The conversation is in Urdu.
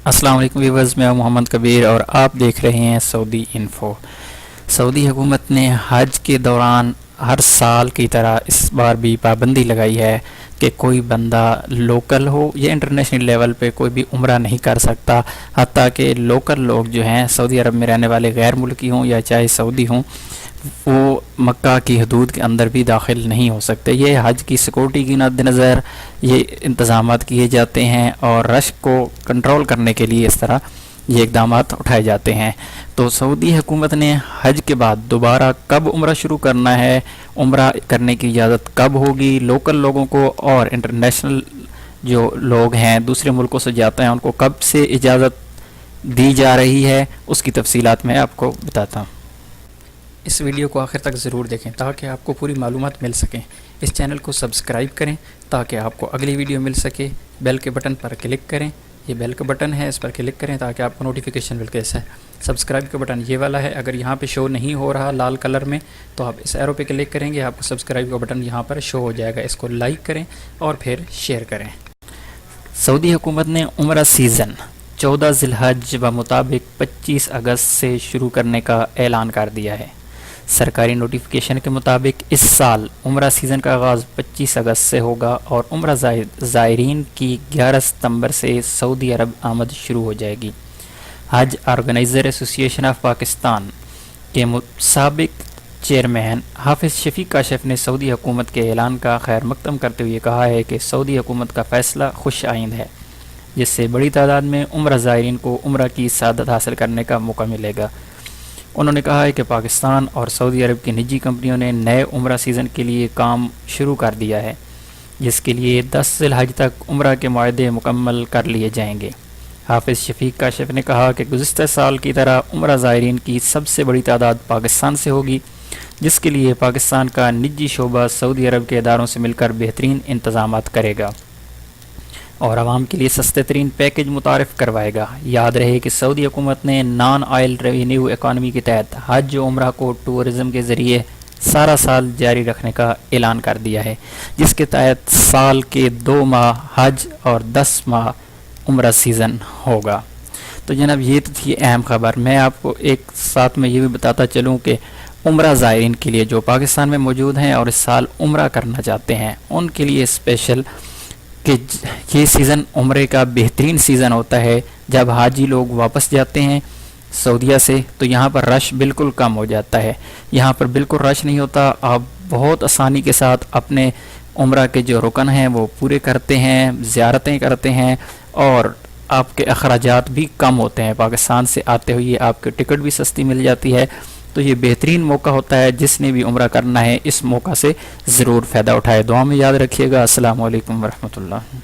السلام علیکم ویورز، میں ہوں محمد کبیر اور آپ دیکھ رہے ہیں سعودی انفو۔ سعودی حکومت نے حج کے دوران ہر سال کی طرح اس بار بھی پابندی لگائی ہے کہ کوئی بندہ لوکل ہو یا انٹرنیشنل لیول پہ کوئی بھی عمرہ نہیں کر سکتا، حتیٰ کہ لوکل لوگ جو ہیں سعودی عرب میں رہنے والے غیر ملکی ہوں یا چاہے سعودی ہوں، وہ مکہ کی حدود کے اندر بھی داخل نہیں ہو سکتے۔ یہ حج کی سیکورٹی کی مد نظر یہ انتظامات کیے جاتے ہیں اور رش کو کنٹرول کرنے کے لیے اس طرح یہ اقدامات اٹھائے جاتے ہیں۔ تو سعودی حکومت نے حج کے بعد دوبارہ کب عمرہ شروع کرنا ہے، عمرہ کرنے کی اجازت کب ہوگی لوکل لوگوں کو، اور انٹرنیشنل جو لوگ ہیں دوسرے ملکوں سے جاتے ہیں ان کو کب سے اجازت دی جا رہی ہے، اس کی تفصیلات میں آپ کو بتاتا ہوں۔ اس ویڈیو کو آخر تک ضرور دیکھیں تاکہ آپ کو پوری معلومات مل سکیں۔ اس چینل کو سبسکرائب کریں تاکہ آپ کو اگلی ویڈیو مل سکے۔ بیل کے بٹن پر کلک کریں، یہ بیل کا بٹن ہے، اس پر کلک کریں تاکہ آپ کو نوٹیفیکیشن مل کے ایسا ہے۔ سبسکرائب کا بٹن یہ والا ہے، اگر یہاں پہ شو نہیں ہو رہا لال کلر میں تو آپ اس ایرو پہ کلک کریں گے، آپ کو سبسکرائب کا بٹن یہاں پر شو ہو جائے گا۔ اس کو لائک کریں اور پھر شیئر کریں۔ سعودی حکومت نے عمرہ سیزن 14 ذی الحج بمطابق 25 اگست سے شروع کرنے کا اعلان کر دیا ہے۔ سرکاری نوٹیفیکیشن کے مطابق اس سال عمرہ سیزن کا آغاز 25 اگست سے ہوگا اور عمرہ زائرین کی 11 ستمبر سے سعودی عرب آمد شروع ہو جائے گی۔ حج آرگنائزر ایسوسی ایشن آف پاکستان کے سابق چیئرمین حافظ شفیق کاشف نے سعودی حکومت کے اعلان کا خیر مقدم کرتے ہوئے کہا ہے کہ سعودی حکومت کا فیصلہ خوش آئند ہے، جس سے بڑی تعداد میں عمرہ زائرین کو عمرہ کی سعادت حاصل کرنے کا موقع ملے گا۔ انہوں نے کہا ہے کہ پاکستان اور سعودی عرب کی نجی کمپنیوں نے نئے عمرہ سیزن کے لیے کام شروع کر دیا ہے، جس کے لیے 10 ذی الحج تک عمرہ کے معاہدے مکمل کر لیے جائیں گے۔ حافظ شفیق کاشف نے کہا کہ گزشتہ سال کی طرح عمرہ زائرین کی سب سے بڑی تعداد پاکستان سے ہوگی، جس کے لیے پاکستان کا نجی شعبہ سعودی عرب کے اداروں سے مل کر بہترین انتظامات کرے گا اور عوام کے لیے سستے ترین پیکج متعارف کروائے گا۔ یاد رہے کہ سعودی حکومت نے نان آئل ریونیو اکانومی کے تحت حج و عمرہ کو ٹورزم کے ذریعے سارا سال جاری رکھنے کا اعلان کر دیا ہے، جس کے تحت سال کے 2 ماہ حج اور 10 ماہ عمرہ سیزن ہوگا۔ تو جناب یہ تو تھی اہم خبر۔ میں آپ کو ایک ساتھ میں یہ بھی بتاتا چلوں کہ عمرہ زائرین کے لیے جو پاکستان میں موجود ہیں اور اس سال عمرہ کرنا چاہتے ہیں ان کے لیے اسپیشل کہ یہ سیزن عمرے کا بہترین سیزن ہوتا ہے۔ جب حاجی لوگ واپس جاتے ہیں سعودیہ سے تو یہاں پر رش بالکل کم ہو جاتا ہے، یہاں پر بالکل رش نہیں ہوتا، آپ بہت آسانی کے ساتھ اپنے عمرہ کے جو رکن ہیں وہ پورے کرتے ہیں، زیارتیں کرتے ہیں اور آپ کے اخراجات بھی کم ہوتے ہیں۔ پاکستان سے آتے ہوئے آپ کے ٹکٹ بھی سستی مل جاتی ہے، تو یہ بہترین موقع ہوتا ہے۔ جس نے بھی عمرہ کرنا ہے اس موقع سے ضرور فائدہ اٹھائے۔ دعا میں یاد رکھیے گا۔ السلام علیکم ورحمۃ اللہ۔